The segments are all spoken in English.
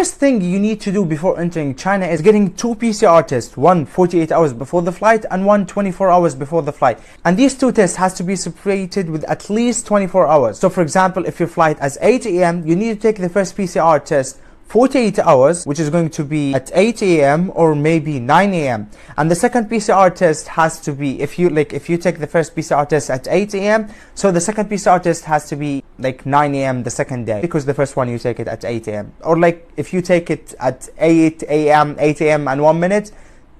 First thing you need to do before entering China is getting 2 PCR tests, one 48 hours before the flight and one 24 hours before the flight. And these 2 tests has to be separated with at least 24 hours. So for example, if your flight is 8 a.m., you need to take the first PCR test 48 hours, which is going to be at 8 a.m. or maybe 9 a.m. And the second PCR test has to be, if you take the first PCR test at 8 a.m., so the second PCR test has to be like 9 a.m. the second day, because the first one you take it at 8 a.m. Or like if you take it at 8 a.m. and 1 minute,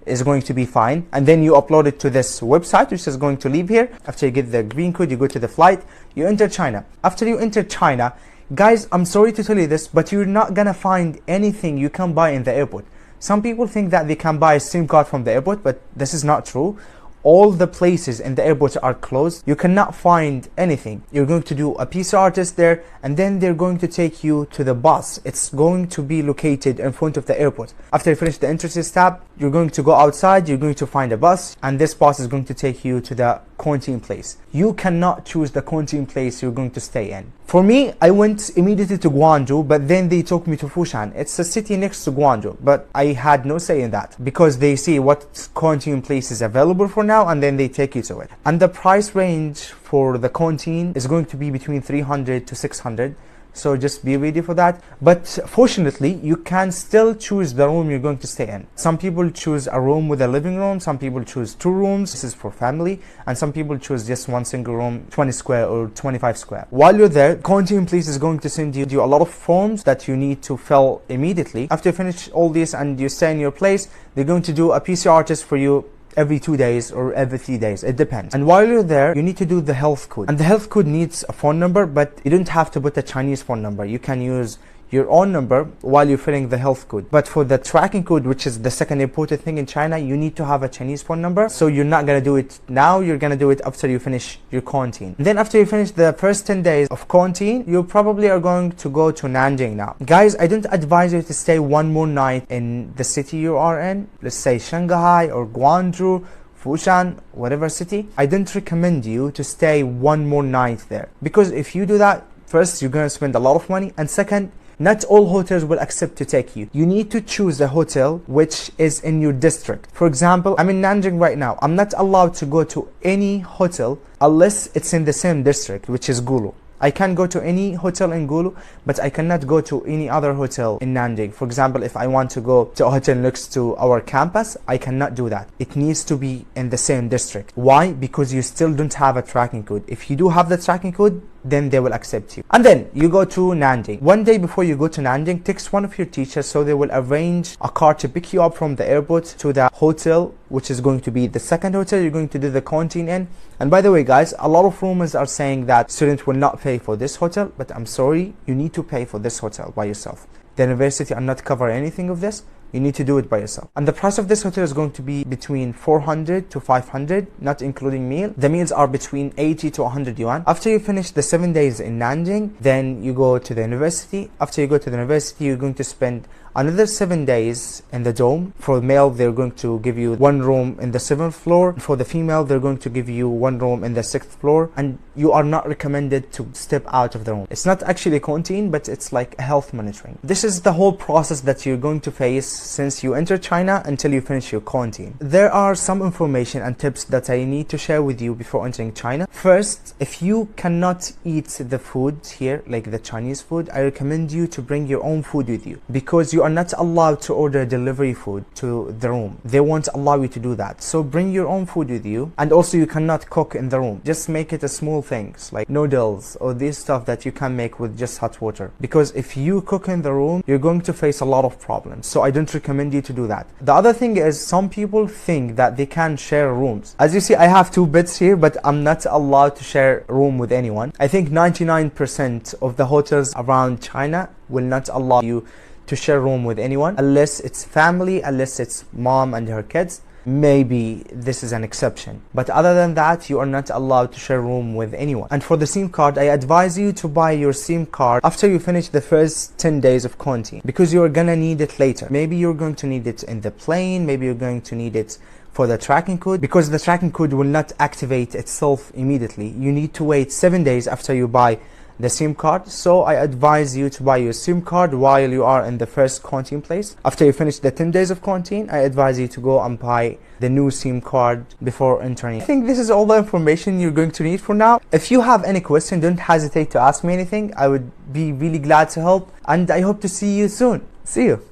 is going to be fine. And then you upload it to this website, which is going to leave here. After you get the green code, you go to the flight, you enter China. After you enter China, guys, I'm sorry to tell you this, but you're not gonna find anything you can buy in the airport. Some people think that they can buy a SIM card from the airport, but this is not true. All the places in the airport are closed. You cannot find anything. You're going to do a PCR test there, and then they're going to take you to the bus. It's going to be located in front of the airport. After you finish the entrances tab, you're going to go outside, you're going to find a bus, and this bus is going to take you to the quarantine place. You cannot choose the quarantine place you're going to stay in. For me, I went immediately to Guangzhou, but then they took me to Foshan. It's a city next to Guangzhou, but I had no say in that, because they see what quarantine place is available for now, and then they take you to it. And the price range for the quarantine is going to be between 300 to 600. So just be ready for that. But fortunately, you can still choose the room you're going to stay in. Some people choose a room with a living room, some people choose 2 rooms, this is for family, and some people choose just one single room, 20 square or 25 square. While you're there, quarantine place is going to send you a lot of forms that you need to fill immediately. After you finish all this and you stay in your place, they're going to do a PCR test for you every 2 days or every 3 days, it depends. And while you're there, you need to do the health code, and the health code needs a phone number, but you don't have to put a Chinese phone number. You can use your own number while you're filling the health code. But for the tracking code, which is the second important thing in China, you need to have a Chinese phone number. So you're not gonna do it now, you're gonna do it after you finish your quarantine. And then after you finish the first 10 days of quarantine, you probably are going to go to Nanjing now. Guys, I don't advise you to stay one more night in the city you are in. Let's say Shanghai or Guangzhou, Foshan, whatever city. I don't recommend you to stay one more night there, because if you do that, first, you're gonna spend a lot of money, and second, not all hotels will accept to take you. You need to choose a hotel which is in your district. For example, I'm in Nanjing right now. I'm not allowed to go to any hotel unless it's in the same district, which is Gulu. I can go to any hotel in Gulu, but I cannot go to any other hotel in Nanjing. For example, if I want to go to a hotel next to our campus, I cannot do that. It needs to be in the same district. Why? Because you still don't have a tracking code. If you do have the tracking code, then they will accept you. And then you go to Nanjing. One day before you go to Nanjing, text one of your teachers so they will arrange a car to pick you up from the airport to the hotel, which is going to be the second hotel you're going to do the quarantine in. And by the way, guys, a lot of rumors are saying that students will not pay for this hotel, but I'm sorry, you need to pay for this hotel by yourself. The university are not covering anything of this. You need to do it by yourself. And the price of this hotel is going to be between 400 to 500, not including meal. The meals are between 80 to 100 yuan. After you finish the 7 days in Nanjing, then you go to the university. After you go to the university, you're going to spend another 7 days in the dome. For male, they're going to give you one room in the 7th floor. For the female, they're going to give you one room in the 6th floor. And you are not recommended to step out of the room. It's not actually a quarantine, but it's like a health monitoring. This is the whole process that you're going to face since you enter China until you finish your quarantine. There are some information and tips that I need to share with you before entering China. First, if you cannot eat the food here, like the Chinese food, I recommend you to bring your own food with you, because you are not allowed to order delivery food to the room. They won't allow you to do that. So bring your own food with you. And also you cannot cook in the room. Just make it a small things like noodles or this stuff that you can make with just hot water. Because if you cook in the room, you're going to face a lot of problems. So I don't recommend you to do that. The other thing is, some people think that they can share rooms. As you see, I have 2 beds here, but I'm not allowed to share a room with anyone. I think 99% of the hotels around China will not allow you to share a room with anyone unless it's family, unless it's mom and her kids. Maybe this is an exception, but other than that, you are not allowed to share a room with anyone. And for the SIM card, I advise you to buy your SIM card after you finish the first 10 days of quarantine, because you're gonna need it later. Maybe you're going to need it in the plane, maybe you're going to need it for the tracking code, because the tracking code will not activate itself immediately. You need to wait 7 days after you buy the SIM card. So I advise you to buy your SIM card while you are in the first quarantine place. After you finish the 10 days of quarantine, I advise you to go and buy the new SIM card before entering. I think this is all the information you're going to need for now. If you have any question, don't hesitate to ask me anything. I would be really glad to help, and I hope to see you soon. See you.